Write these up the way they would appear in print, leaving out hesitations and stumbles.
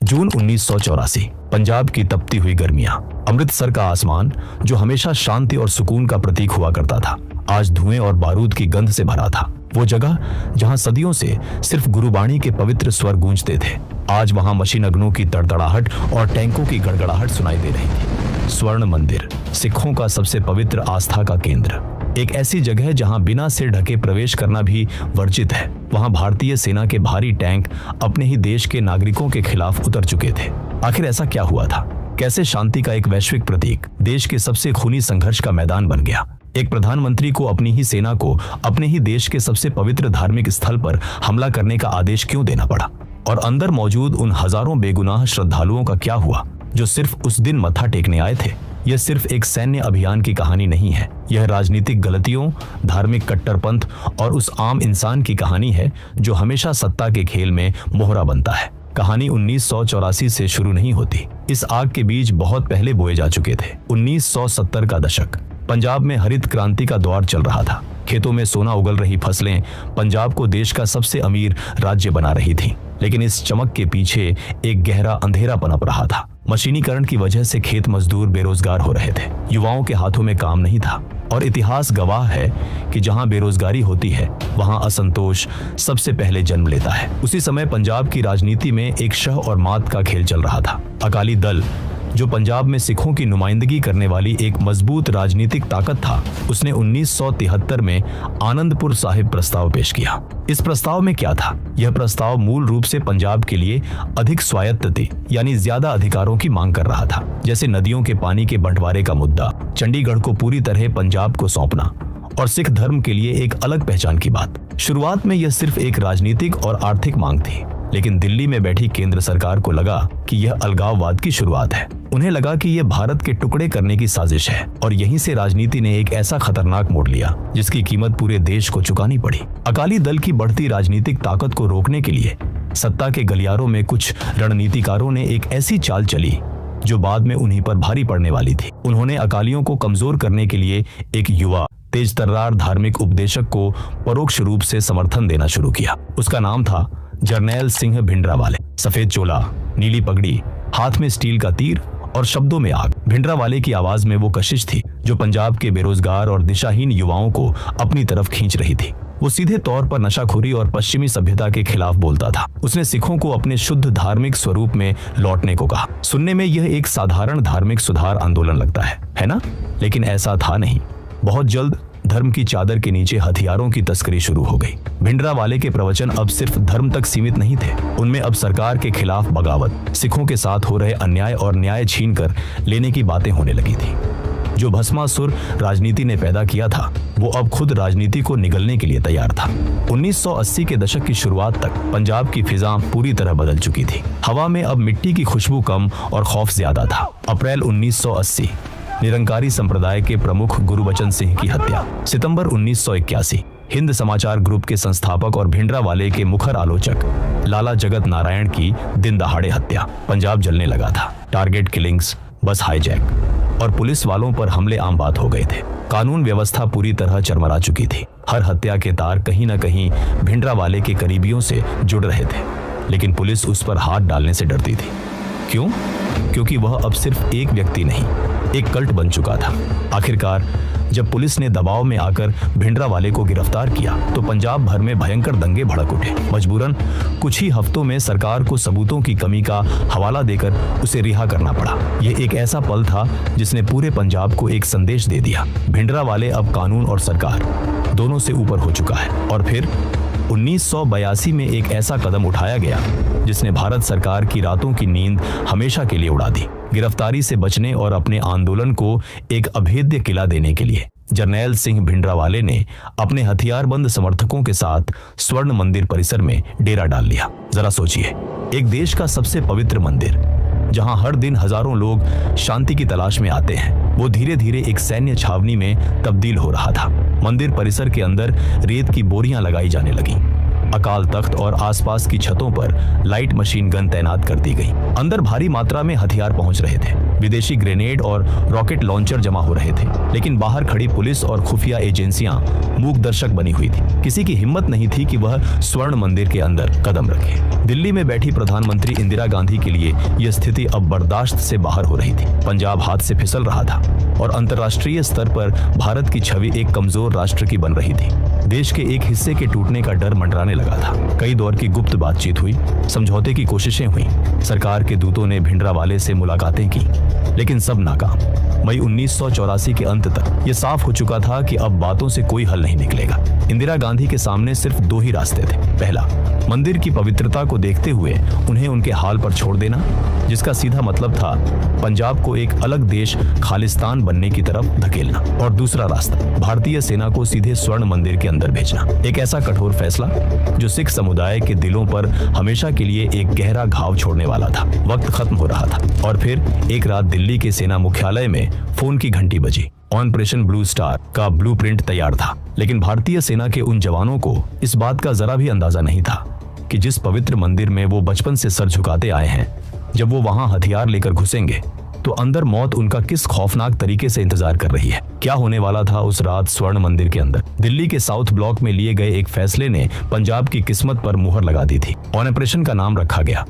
जून 1984, पंजाब की तपती हुई गर्मियां। अमृतसर का आसमान, जो हमेशा शांति और सुकून का प्रतीक हुआ करता था, आज धुएं और बारूद की गंध से भरा था। वो जगह जहां सदियों से सिर्फ गुरुबाणी के पवित्र स्वर गूंजते थे, आज वहां मशीन अग्नों की तड़तड़ाहट और टैंकों की गड़गड़ाहट सुनाई दे रही थी। स्वर्ण मंदिर, सिखों का सबसे पवित्र आस्था का केंद्र, एक ऐसी जगह जहां बिना सिर ढके प्रवेश करना भी वर्जित है। वहां भारतीय सेना के भारी टैंक अपने ही देश के नागरिकों के खिलाफ उतर चुके थे। आखिर ऐसा क्या हुआ था? कैसे शांति का एक वैश्विक प्रतीक देश के सबसे खूनी संघर्ष का मैदान बन गया? एक प्रधानमंत्री को अपनी ही सेना को अपने ही देश के सबसे पवित्र धार्मिक स्थल पर हमला करने का आदेश क्यों देना पड़ा? और अंदर मौजूद उन हजारों बेगुनाह श्रद्धालुओं का क्या हुआ जो सिर्फ उस दिन मत्था टेकने आए थे? यह सिर्फ एक सैन्य अभियान की कहानी नहीं है, यह राजनीतिक गलतियों, धार्मिक कट्टरपंथ और उस आम इंसान की कहानी है जो हमेशा सत्ता के खेल में मोहरा बनता है। कहानी 1984 से शुरू नहीं होती। इस आग के बीज बहुत पहले बोए जा चुके थे। 1970 का दशक, पंजाब में हरित क्रांति का दौर चल रहा था। खेतों में सोना उगल रही फसलें पंजाब को देश का सबसे अमीर राज्य बना रही थीं। लेकिन इस चमक के पीछे एक गहरा अंधेरा पनप रहा था। मशीनीकरण की वजह से खेत मजदूर बेरोजगार हो रहे थे, युवाओं के हाथों में काम नहीं था। और इतिहास गवाह है कि जहां बेरोजगारी होती है, वहां असंतोष सबसे पहले जन्म लेता है। उसी समय पंजाब की राजनीति में एक शह और मात का खेल चल रहा था। अकाली दल, जो पंजाब में सिखों की नुमाइंदगी करने वाली एक मजबूत राजनीतिक ताकत था, उसने 1973 में आनंदपुर साहिब प्रस्ताव पेश किया। इस प्रस्ताव में क्या था? यह प्रस्ताव मूल रूप से पंजाब के लिए अधिक स्वायत्तता यानी ज्यादा अधिकारों की मांग कर रहा था, जैसे नदियों के पानी के बंटवारे का मुद्दा, चंडीगढ़ को पूरी तरह पंजाब को सौंपना और सिख धर्म के लिए एक अलग पहचान की बात। शुरुआत में यह सिर्फ एक राजनीतिक और आर्थिक मांग थी, लेकिन दिल्ली में बैठी केंद्र सरकार को लगा कि यह अलगाववाद की शुरुआत है। उन्हें लगा कि यह भारत के टुकड़े करने की साजिश है, और यहीं से राजनीति ने एक ऐसा खतरनाक मोड़ लिया जिसकी कीमत पूरे देश को चुकानी पड़ी। अकाली दल की बढ़ती राजनीतिक ताकत को रोकने के लिए सत्ता के गलियारों में कुछ रणनीतिकारों ने एक ऐसी चाल चली जो बाद में उन्हीं पर भारी पड़ने वाली थी। उन्होंने अकालियों को कमजोर करने के लिए एक युवा तेज तर्रार धार्मिक उपदेशक को परोक्ष रूप से समर्थन देना शुरू किया। उसका नाम था जरनैल सिंह भिंडरावाले। सफेद चोला, नीली पगड़ी, हाथ में स्टील का तीर और शब्दों में आग। भिंडरावाले की आवाज में वो कशिश थी जो पंजाब के बेरोजगार और दिशाहीन युवाओं को अपनी तरफ खींच रही थी। वो सीधे तौर पर नशाखोरी और पश्चिमी सभ्यता के खिलाफ बोलता था। उसने सिखों को अपने शुद्ध धार्मिक स्वरूप में लौटने को कहा। सुनने में यह एक साधारण धार्मिक सुधार आंदोलन लगता है ना? लेकिन ऐसा था नहीं। बहुत जल्द धर्म की चादर के नीचे हथियारों की तस्करी शुरू हो गई। भिंडरावाले के प्रवचन अब सिर्फ धर्म तक सीमित नहीं थे। उनमें अब सरकार के खिलाफ बगावत, सिखों के साथ हो रहे अन्याय और न्याय छीन कर लेने की बातें होने लगी थी। जो भस्मासुर राजनीति ने पैदा किया था, वो अब खुद राजनीति को निगलने के लिए तैयार था। 1980 के दशक की शुरुआत तक पंजाब की फिजा पूरी तरह बदल चुकी थी। हवा में अब मिट्टी की खुशबू कम और खौफ ज्यादा था। अप्रैल 1980, निरंकारी संप्रदाय के प्रमुख गुरुबचन सिंह की हत्या। सितंबर 1981, हिंद समाचार ग्रुप के संस्थापक और भिंडरावाले के मुखर आलोचक लाला जगत नारायण की दिन दहाड़े हत्या। पंजाब जलने लगा था। टारगेट किलिंग्स, बस हाईजैक और पुलिस वालों पर हमले आम बात हो गए थे। कानून व्यवस्था पूरी तरह चरमरा चुकी थी। हर हत्या के तार कहीं न कहीं भिंडरावाले के करीबियों से जुड़ रहे थे, लेकिन पुलिस उस पर हाथ डालने से डरती थी। क्यों? क्योंकि वह अब सिर्फ एक व्यक्ति नहीं, एक कल्ट बन चुका था। आखिरकार जब पुलिस ने दबाव में आकर भिंडरावाले को गिरफ्तार किया तो पंजाब भर में भयंकर दंगे भड़क उठे। मजबूरन कुछ ही हफ्तों में सरकार को सबूतों की कमी का हवाला देकर उसे रिहा करना पड़ा। यह एक ऐसा पल था जिसने पूरे पंजाब को एक संदेश दे दिया, भिंडरावाले अब कानून और सरकार दोनों से ऊपर हो चुका है। और फिर 1982 में एक ऐसा कदम उठाया गया जिसने भारत सरकार की रातों की नींद हमेशा के लिए उड़ा दी। गिरफ्तारी से बचने और अपने आंदोलन को एक अभेद्य किला देने के लिए जरनैल सिंह भिंडरावाले ने अपने हथियारबंद समर्थकों के साथ स्वर्ण मंदिर परिसर में डेरा डाल लिया। जरा सोचिए, एक देश का सबसे पवित्र मंदिर जहां हर दिन हजारों लोग शांति की तलाश में आते हैं, वो धीरे धीरे एक सैन्य छावनी में तब्दील हो रहा था। मंदिर परिसर के अंदर रेत की बोरियां लगाई जाने लगी, अकाल तख्त और आसपास की छतों पर लाइट मशीन गन तैनात कर दी गई। अंदर भारी मात्रा में हथियार पहुंच रहे थे, विदेशी ग्रेनेड और रॉकेट लॉन्चर जमा हो रहे थे, लेकिन बाहर खड़ी पुलिस और खुफिया एजेंसियां मूक दर्शक बनी हुई थी। किसी की हिम्मत नहीं थी कि वह स्वर्ण मंदिर के अंदर कदम रखे। दिल्ली में बैठी प्रधानमंत्री इंदिरा गांधी के लिए यह स्थिति अब बर्दाश्त से बाहर हो रही थी। पंजाब हाथ से फिसल रहा था और अंतर्राष्ट्रीय स्तर पर भारत की छवि एक कमजोर राष्ट्र की बन रही थी। देश के एक हिस्से के टूटने का डर मंडराने लगा था। कई दौर की गुप्त बातचीत हुई, समझौते की कोशिशें हुई, सरकार के दूतों ने भिंडरावाले से मुलाकातें की, लेकिन सब नाकाम। मई 1984 के अंत तक यह साफ हो चुका था कि अब बातों से कोई हल नहीं निकलेगा। इंदिरा गांधी के सामने सिर्फ दो ही रास्ते थे। पहला, मंदिर की पवित्रता को देखते हुए उन्हें उनके हाल पर छोड़ देना, जिसका सीधा मतलब था पंजाब को एक अलग देश खालिस्तान बनने की तरफ धकेलना। और दूसरा रास्ता, भारतीय सेना को सीधे स्वर्ण मंदिर के अंदर भेजना। एक ऐसा कठोर फैसला जो सिख समुदाय के दिलों पर हमेशा के लिए एक गहरा घाव छोड़ने वाला था। वक्त खत्म हो रहा था और फिर एक रात दिल्ली के सेना मुख्यालय में फोन की घंटी बजी। ऑपरेशन ब्लू स्टार का ब्लूप्रिंट तैयार था, लेकिन भारतीय सेना के उन जवानों को इस बात का जरा भी अंदाजा नहीं था कि जिस पवित्र मंदिर में वो बचपन से सर झुकाते आए हैं, जब वो वहां हथियार लेकर घुसेंगे तो अंदर मौत उनका किस खौफनाक तरीके से इंतजार कर रही है। क्या होने वाला था उस रात स्वर्ण मंदिर के अंदर? दिल्ली के साउथ ब्लॉक में लिए गए एक फैसले ने पंजाब की किस्मत पर मुहर लगा दी थी। ऑपरेशन का नाम रखा गया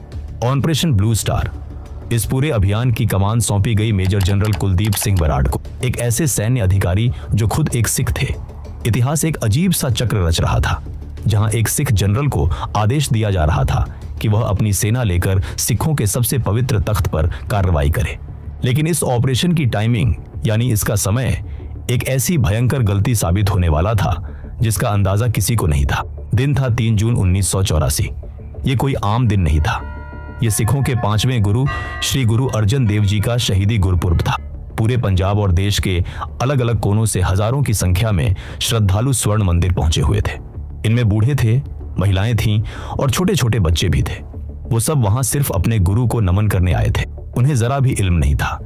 ऑपरेशन ब्लू स्टार। इस पूरे अभियान की कमान सौंपी गई मेजर जनरल कुलदीप सिंह बराड़ को, एक ऐसे सैन्य अधिकारी जो खुद एक सिख थे। इतिहास एक अजीब सा चक्र रच रहा था, जहां एक सिख जनरल को आदेश दिया जा रहा था कि वह अपनी सेना लेकर सिखों के सबसे पवित्र तख्त पर कार्रवाई करे। लेकिन इस ऑपरेशन की टाइमिंग यानी इसका समय एक ऐसी भयंकर गलती साबित होने वाला था जिसका अंदाजा किसी को नहीं था। दिन था 3 जून 1984। ये कोई आम दिन नहीं था। ये सिखों के 5वें गुरु श्री गुरु अर्जन देव जी का शहीदी गुरपुर्ब था। पूरे पंजाब और देश के अलग अलग कोनों से हजारों की संख्या में श्रद्धालु स्वर्ण मंदिर पहुंचे हुए थे। इनमें बूढ़े थे, महिलाएं थीं और छोटे छोटे बच्चे भी थे। वो सब वहां सिर्फ अपने गुरु को नमन करने आए थे। उन्हें जरा भी इल्म नहीं था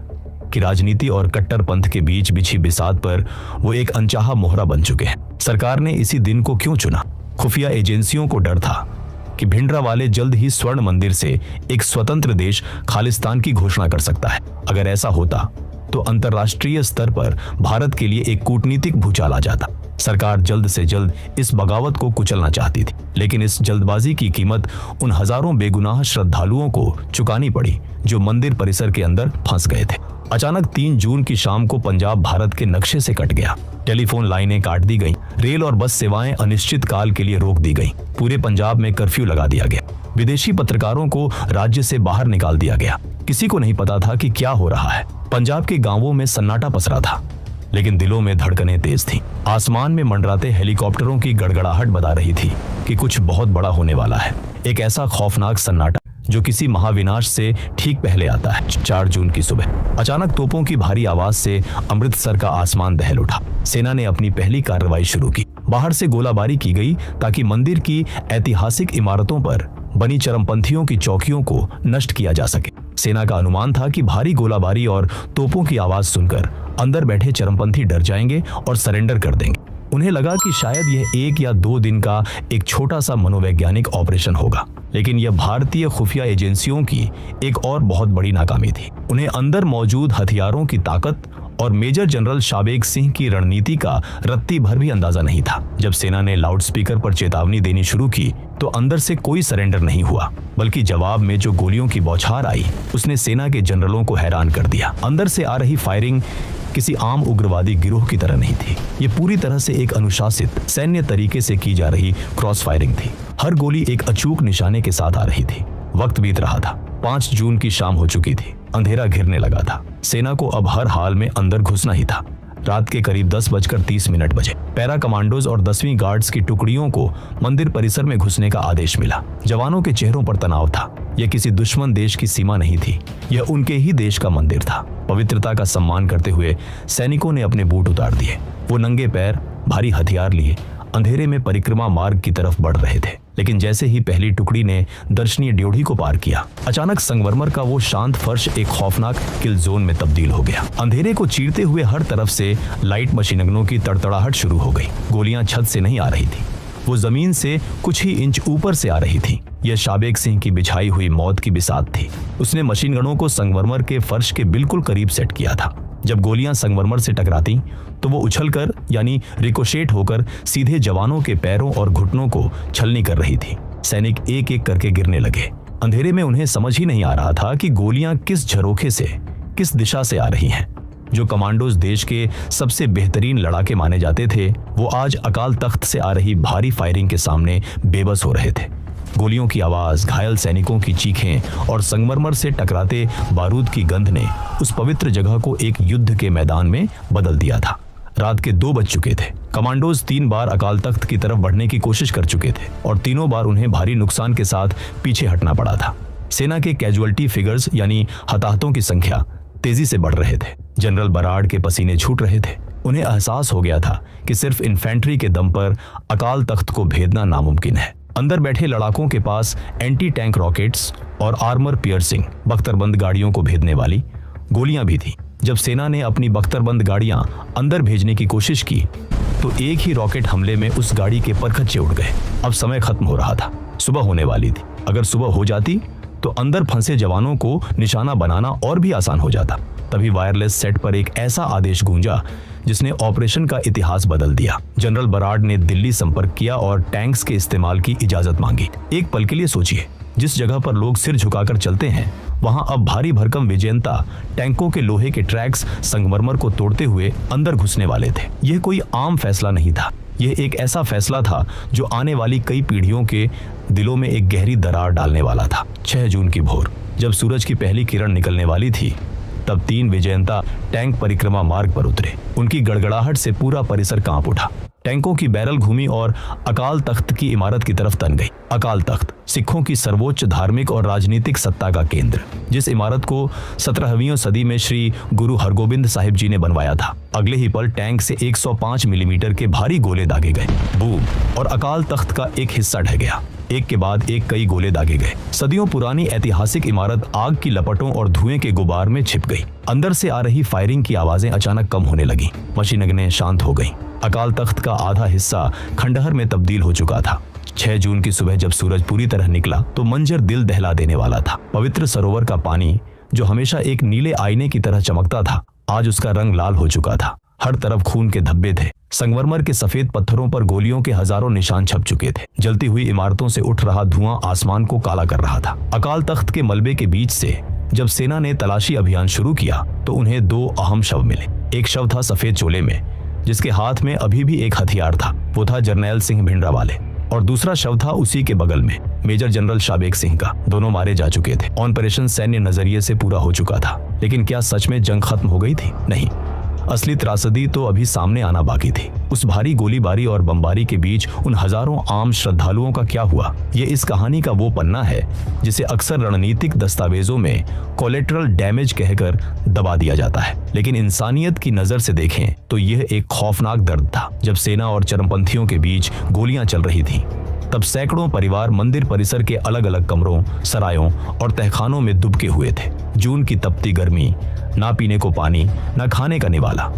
कि राजनीति और कट्टर पंथ के बीच बिछी बिसात पर वो एक अनचाहा मोहरा बन चुके हैं। सरकार ने इसी दिन को क्यों चुना? खुफिया एजेंसियों को डर था कि भिंडरावाले जल्द ही स्वर्ण मंदिर से एक स्वतंत्र देश खालिस्तान की घोषणा कर सकता है। अगर ऐसा होता तो अंतर्राष्ट्रीय स्तर पर भारत के लिए एक कूटनीतिक भूचाल आ जाता। सरकार जल्द से जल्द इस बगावत को कुचलना चाहती थी, लेकिन इस जल्दबाजी की कीमत उन हजारों बेगुनाह श्रद्धालुओं को चुकानी पड़ी जो मंदिर परिसर के अंदर फंस गए थे। अचानक 3 जून की शाम को पंजाब भारत के नक्शे से कट गया। टेलीफोन लाइनें काट दी गईं, रेल और बस सेवाएं अनिश्चित काल के लिए रोक दी गईं। पूरे पंजाब में कर्फ्यू लगा दिया गया। विदेशी पत्रकारों को राज्य से बाहर निकाल दिया गया। किसी को नहीं पता था कि क्या हो रहा है। पंजाब के गांवों में सन्नाटा पसरा था, लेकिन दिलों में धड़कनें तेज थीं। आसमान में मंडराते हेलीकॉप्टरों की गड़गड़ाहट बता रही थी कि कुछ बहुत बड़ा होने वाला है। एक ऐसा खौफनाक सन्नाटा जो किसी महाविनाश से ठीक पहले आता है। 4 जून की सुबह अचानक तोपों की भारी आवाज से अमृतसर का आसमान दहल उठा। सेना ने अपनी पहली कार्रवाई शुरू की। बाहर से गोलाबारी की गई ताकि मंदिर की ऐतिहासिक इमारतों पर बनी चरमपंथियों की चौकियों को नष्ट किया जा सके। सेना का अनुमान था कि भारी गोलाबारी और तोपों की आवाज सुनकर अंदर बैठे चरमपंथी डर जाएंगे और सरेंडर कर देंगे। उन्हें लगा कि शायद यह 1 या 2 दिन का एक छोटा सा मनोवैज्ञानिक ऑपरेशन होगा, लेकिन यह भारतीय खुफिया एजेंसियों की एक और बहुत बड़ी नाकामी थी। उन्हें अंदर मौजूद हथियारों की ताकत और मेजर जनरल शाबेग सिंह की रणनीति का रत्ती भर भी अंदाजा नहीं था। जब सेना ने लाउडस्पीकर पर चेतावनी देनी शुरू की तो अंदर से कोई सरेंडर नहीं हुआ, बल्कि जवाब में जो गोलियों की बौछार आई उसने सेना के जनरलों को हैरान कर दिया। अंदर से आ रही फायरिंग किसी आम उग्रवादी गिरोह की तरह नहीं थी। ये पूरी तरह से एक अनुशासित सैन्य तरीके से की जा रही क्रॉस फायरिंग थी। हर गोली एक अचूक निशाने के साथ आ रही थी। वक्त बीत रहा था। 5 जून की शाम हो चुकी थी। अंधेरा घिरने लगा था। सेना को अब हर हाल में अंदर घुसना ही था। रात के करीब 10:30 बजे पैरा कमांडोज और 10वीं गार्ड्स की टुकड़ियों को मंदिर परिसर में घुसने का आदेश मिला। जवानों के चेहरों पर तनाव था। यह किसी दुश्मन देश की सीमा नहीं थी, यह उनके ही देश का मंदिर था। पवित्रता का सम्मान करते हुए सैनिकों ने अपने बूट उतार दिए। वो नंगे पैर, भारी हथियार लिए अंधेरे में परिक्रमा मार्ग की तरफ बढ़ रहे थे। लेकिन जैसे ही पहली टुकड़ी ने दर्शनीय ड्योढ़ी को पार किया, अचानक संगमरमर का वो शांत फर्श एक खौफनाक किल जोन में तब्दील हो गया। अंधेरे को चीरते हुए हर तरफ से लाइट मशीनगनों की तड़तड़ाहट शुरू हो गई। गोलियां छत से नहीं आ रही थी, वो जमीन से कुछ ही इंच ऊपर से आ रही थी। यह शाबेग सिंह की बिछाई हुई मौत की बिसात थी। उसने मशीन गनों को संगमरमर के फर्श के बिल्कुल करीब सेट किया था। जब गोलियां संगमरमर से टकराती तो वो उछलकर यानी रिकोशेट होकर सीधे जवानों के पैरों और घुटनों को छलनी कर रही थी। सैनिक एक एक करके गिरने लगे। अंधेरे में उन्हें समझ ही नहीं आ रहा था कि गोलियां किस झरोखे से, किस दिशा से आ रही हैं। जो कमांडोज देश के सबसे बेहतरीन लड़ाके माने जाते थे, वो आज अकाल तख्त से आ रही भारी फायरिंग के सामने बेबस हो रहे थे। गोलियों की आवाज, घायल सैनिकों की चीखें और संगमरमर से टकराते बारूद की गंध ने उस पवित्र जगह को एक युद्ध के मैदान में बदल दिया था। रात के 2 बज चुके थे। कमांडोज 3 बार अकाल तख्त की तरफ बढ़ने की कोशिश कर चुके थे और तीनों बार उन्हें भारी नुकसान के साथ पीछे हटना पड़ा था। सेना के कैजुअल्टी फिगर्स यानी हताहतों की संख्या तेजी से बढ़ रहे थे। जनरल बराड के पसीने छूट रहे थे। उन्हें एहसास हो गया था कि सिर्फ इन्फेंट्री के दम पर अकाल तख्त को भेदना नामुमकिन है। अंदर बैठे लड़ाकों के पास एंटी टैंक रॉकेट्स और आर्मर पियर्सिंग बख्तरबंद गाड़ियों को भेदने वाली गोलियां भी थी। जब सेना ने अपनी बख्तरबंद गाड़ियां अंदर भेजने की कोशिश की तो एक ही रॉकेट हमले में उस गाड़ी के परखच्चे उड़ गए। अब समय खत्म हो रहा था। सुबह होने वाली थी। अगर सुबह हो जाती तो अंदर फंसे जवानों को निशाना बनाना और भी आसान हो जाता। तभी वायरलेस सेट पर एक ऐसा आदेश गूंजा जिसने ऑपरेशन का इतिहास बदल दिया। जनरल बराड ने दिल्ली संपर्क किया और टैंक्स के इस्तेमाल की इजाजत मांगी। एक पल के लिए सोचिए, जिस जगह पर लोग सिर झुकाकर चलते हैं वहां अब भारी भरकम विजेंता टैंकों के लोहे के ट्रैक्स संगमरमर को तोड़ते हुए अंदर घुसने वाले थे। यह कोई आम फैसला नहीं था। यह एक ऐसा फैसला था जो आने वाली कई पीढ़ियों के दिलों में एक गहरी दरार डालने वाला था। 6 जून की भोर जब सूरज की पहली किरण निकलने वाली थी तब 3 विजेंता टैंक परिक्रमा मार्ग पर उतरे। उनकी गड़गड़ाहट से पूरा परिसर कांप उठा। टैंकों की बैरल घूमी और अकाल तख्त की इमारत की तरफ तन गई। अकाल तख्त सिखों की सर्वोच्च धार्मिक और राजनीतिक सत्ता का केंद्र, जिस इमारत को 17वीं सदी में श्री गुरु हरगोबिंद साहिब जी ने बनवाया था। अगले ही पल टैंक से 105 मिलीमीटर के भारी गोले दागे गए। बूम, और अकाल तख्त का एक हिस्सा ढह गया। एक के बाद एक कई गोले दागे गए। सदियों पुरानी ऐतिहासिक इमारत आग की लपटों और धुएं के गुबार में छिप गई। अंदर से आ रही फायरिंग की आवाजें अचानक कम होने लगी। मशीनगनें शांत हो गईं। अकाल तख्त का आधा हिस्सा खंडहर में तब्दील हो चुका था। 6 जून की सुबह जब सूरज पूरी तरह निकला तो मंजर दिल दहला देने वाला था। पवित्र सरोवर का पानी जो हमेशा एक नीले आईने की तरह चमकता था, आज उसका रंग लाल हो चुका था। हर तरफ खून के धब्बे थे। संगमरमर के सफेद पत्थरों पर गोलियों के हजारों निशान छप चुके थे। जलती हुई इमारतों से उठ रहा धुआं आसमान को काला कर रहा था। अकाल तख्त के मलबे के बीच से जब सेना ने तलाशी अभियान शुरू किया तो उन्हें 2 अहम शव मिले। एक शव था सफेद चोले में, जिसके हाथ में अभी भी एक हथियार था। वो था जरनैल सिंह भिंडरावाले। और दूसरा शव था उसी के बगल में, मेजर जनरल शाबेग सिंह का। दोनों मारे जा चुके थे। ऑपरेशन सैन्य नजरिए से पूरा हो चुका था, लेकिन क्या सच में जंग खत्म हो गई थी? नहीं, असली त्रासदी तो अभी सामने आना बाकी थी। उस भारी गोलीबारी और बमबारी के बीच उन हजारों आम श्रद्धालुओं का क्या हुआ? ये इस कहानी का वो पन्ना है जिसे अक्सर रणनीतिक दस्तावेजों में कोलेटरल डैमेज कहकर दबा दिया जाता है, लेकिन इंसानियत की नजर से देखें तो यह एक खौफनाक दर्द था। जब सेना और चरमपंथियों के बीच गोलियां चल रही थीं, तब सैकड़ों परिवार मंदिर परिसर के अलग अलग कमरों, सरायों और तहखानों में दुबके हुए थे। जून की तपती गर्मी, ना पीने को पानी, ना खाने का निवाला।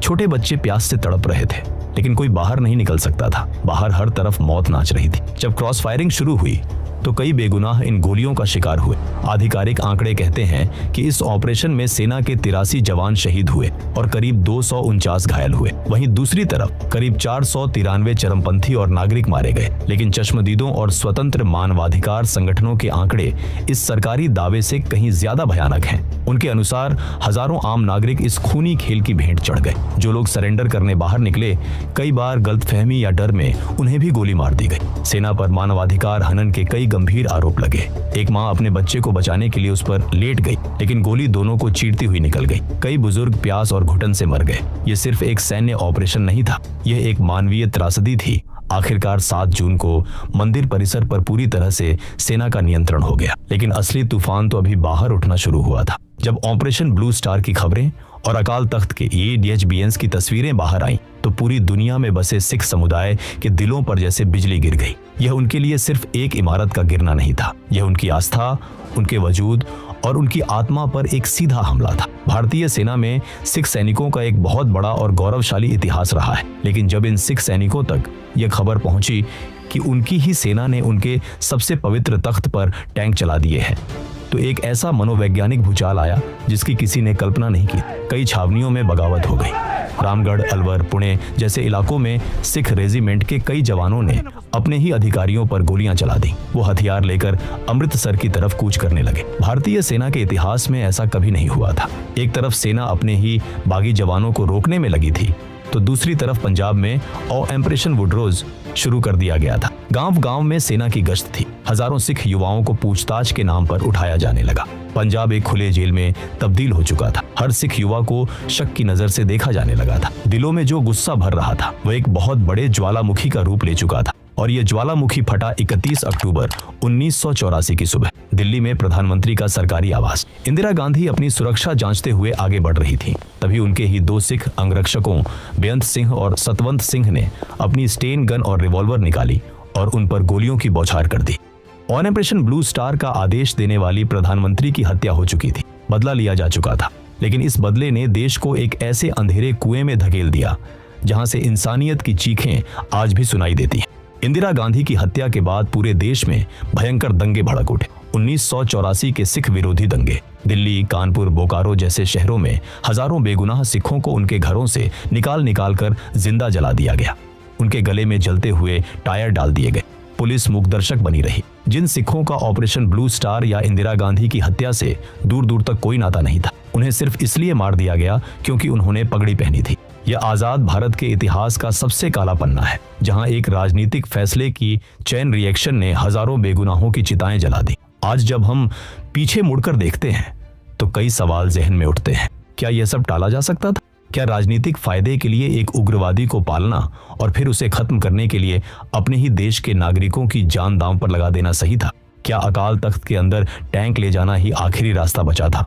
छोटे बच्चे प्यास से तड़प रहे थे, लेकिन कोई बाहर नहीं निकल सकता था। बाहर हर तरफ मौत नाच रही थी। जब क्रॉस फायरिंग शुरू हुई तो कई बेगुनाह इन गोलियों का शिकार हुए। आधिकारिक आंकड़े कहते हैं कि इस ऑपरेशन में सेना के 83 जवान शहीद हुए और करीब 249 घायल हुए। वहीं दूसरी तरफ करीब 493 चरमपंथी और नागरिक मारे गए। लेकिन चश्मदीदों और स्वतंत्र मानवाधिकार संगठनों के आंकड़े इस सरकारी दावे से कहीं ज्यादा भयानक हैं। उनके अनुसार हजारों आम नागरिक इस खूनी खेल की भेंट चढ़ गए। जो लोग सरेंडर करने बाहर निकले, कई बार गलतफहमी या डर में उन्हें भी गोली मार दी गई। सेना पर मानवाधिकार हनन के कई गंभीर आरोप लगे। एक मां अपने बच्चे को बचाने के लिए उस पर लेट गई, लेकिन गोली दोनों को चीरती हुई निकल गई। कई बुजुर्ग प्यास और घुटन से मर गए। यह सिर्फ एक सैन्य ऑपरेशन नहीं था, यह एक मानवीय त्रासदी थी। आखिरकार 7 जून को मंदिर परिसर पर पूरी तरह से सेना का नियंत्रण हो गया। लेकिन असली तूफान तो अभी बाहर उठना शुरू हुआ था। जब ऑपरेशन ब्लू स्टार की खबरें और अकाल तख्त के ADHBNs की तस्वीरें बाहर आईं, तो पूरी दुनिया में बसे सिख समुदाय के दिलों पर जैसे बिजली गिर गई। यह उनके लिए सिर्फ एक इमारत का गिरना नहीं था, यह उनकी आस्था, उनके वजूद और उनकी आत्मा पर एक सीधा हमला था। भारतीय सेना में सिख सैनिकों का एक बहुत बड़ा और गौरवशाली इतिहास रहा है, लेकिन जब इन सिख सैनिकों तक यह खबर पहुंची कि उनकी ही सेना ने उनके सबसे पवित्र तख्त पर टैंक चला दिए हैं, तो एक ऐसा मनोवैज्ञानिक भूचाल आया जिसकी किसी ने कल्पना नहीं की। कई छावनियों में बगावत हो गई। रामगढ़, अलवर, पुणे जैसे इलाकों में सिख रेजिमेंट के कई जवानों ने अपने ही अधिकारियों पर गोलियां चला दी। वो हथियार लेकर अमृतसर की तरफ कूच करने लगे। भारतीय सेना के इतिहास में ऐसा कभी नहीं हुआ था। एक तरफ सेना अपने ही बागी जवानों को रोकने में लगी थी, तो दूसरी तरफ पंजाब में ऑपरेशन वुडरोज शुरू कर दिया गया था। गांव गांव में सेना की गश्त थी। हजारों सिख युवाओं को पूछताछ के नाम पर उठाया जाने लगा। पंजाब एक खुले जेल में तब्दील हो चुका था। हर सिख युवा को शक की नजर से देखा जाने लगा था। दिलों में जो गुस्सा भर रहा था वह एक बहुत बड़े ज्वालामुखी का रूप ले चुका था, और यह ज्वालामुखी फटा 31 अक्टूबर 1984 की सुबह दिल्ली में प्रधानमंत्री का सरकारी आवास। इंदिरा गांधी अपनी सुरक्षा जांचते हुए आगे बढ़ रही थी। तभी उनके ही दो सिख अंगरक्षकों बेअंत सिंह और सतवंत सिंह ने अपनी स्टेन गन और रिवॉल्वर निकाली और उन पर गोलियों की बौछार कर दी। ऑपरेशन ब्लू स्टार का आदेश देने वाली प्रधानमंत्री की हत्या हो चुकी थी। बदला लिया जा चुका था, लेकिन इस बदले ने देश को एक ऐसे अंधेरे कुएं में धकेल दिया जहां से इंसानियत की चीखें आज भी सुनाई देती हैं। इंदिरा गांधी की हत्या के बाद पूरे देश में भयंकर दंगे भड़क उठे। 1984 के सिख विरोधी दंगे। दिल्ली, कानपुर, बोकारो जैसे शहरों में हजारों बेगुनाह सिखों को उनके घरों से निकाल कर जिंदा जला दिया गया। उनके गले में जलते हुए टायर डाल दिए गए। पुलिस मूकदर्शक बनी रही। जिन सिखों का ऑपरेशन ब्लू स्टार या इंदिरा गांधी की हत्या से दूर दूर तक कोई नाता नहीं था, उन्हें सिर्फ इसलिए मार दिया गया क्योंकि उन्होंने पगड़ी पहनी थी। यह आजाद भारत के इतिहास का सबसे काला पन्ना है, जहां एक राजनीतिक फैसले की चेन रिएक्शन ने हजारों बेगुनाहों की चिताएं जला दी। आज जब हम पीछे मुड़कर देखते हैं तो कई सवाल जहन में उठते हैं। क्या यह सब टाला जा सकता था? क्या राजनीतिक फायदे के लिए एक उग्रवादी को पालना और फिर उसे खत्म करने के लिए अपने ही देश के नागरिकों की जान दांव पर लगा देना सही था? क्या अकाल तख्त के अंदर टैंक ले जाना ही आखिरी रास्ता बचा था?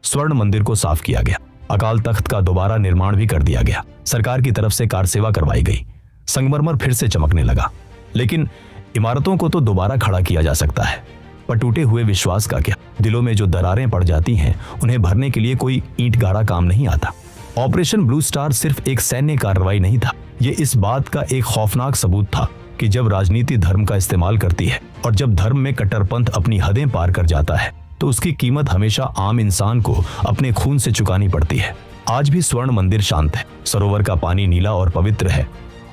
स्वर्ण मंदिर को साफ किया गया। अकाल तख्त का दोबारा निर्माण भी कर दिया गया। सरकार की तरफ से कार सेवा करवाई गई। संगमरमर फिर से चमकने लगा। लेकिन इमारतों को तो दोबारा खड़ा किया जा सकता है, पर टूटे हुए विश्वास का क्या? दिलों में जो दरारें पड़ जाती हैं उन्हें भरने के लिए कोई ईंट गाड़ा काम नहीं आता। ऑपरेशन ब्लू स्टार सिर्फ एक सैन्य कार्रवाई नहीं था, ये इस बात का एक खौफनाक सबूत था कि जब राजनीति धर्म का इस्तेमाल करती है और जब धर्म में कट्टरपंथ अपनी हदें पार कर जाता है तो उसकी कीमत हमेशा आम इंसान को अपने खून से चुकानी पड़ती है। आज भी स्वर्ण मंदिर शांत है। सरोवर का पानी नीला और पवित्र है।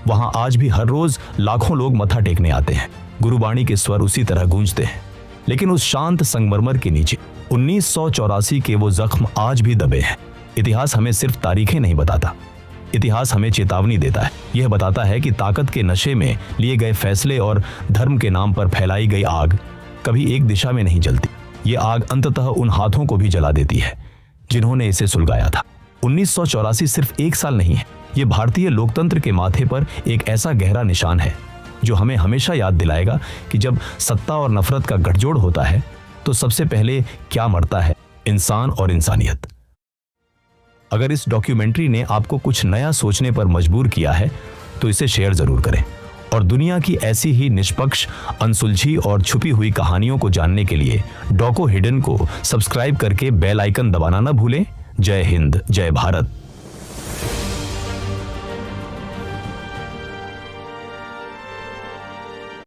वहां आज भी हर रोज लाखों लोग मत्था टेकने आते हैं। गुरुबाणी के स्वर उसी तरह गूंजते हैं। लेकिन उस शांत संगमरमर के नीचे 1984 के वो जख्म आज भी दबे हैं। इतिहास हमें सिर्फ तारीखें नहीं बताता, इतिहास हमें चेतावनी देता है। यह बताता है कि ताकत के नशे में लिए गए फैसले और धर्म के नाम पर फैलाई गई आग कभी एक दिशा में नहीं जलती। ये आग अंततः उन हाथों को भी जला देती है जिन्होंने इसे सुलगाया था। 1984 सिर्फ एक साल नहीं है, ये भारतीय लोकतंत्र के माथे पर एक ऐसा गहरा निशान है जो हमें हमेशा याद दिलाएगा कि जब सत्ता और नफरत का गठजोड़ होता है तो सबसे पहले क्या मरता है? इंसान और इंसानियत। अगर इस डॉक्यूमेंट्री ने आपको कुछ नया सोचने पर मजबूर किया है तो इसे शेयर जरूर करें, और दुनिया की ऐसी ही निष्पक्ष, अनसुलझी और छुपी हुई कहानियों को जानने के लिए डॉको हिडन को सब्सक्राइब करके बेल आइकन दबाना न भूलें। जय हिंद, जय भारत।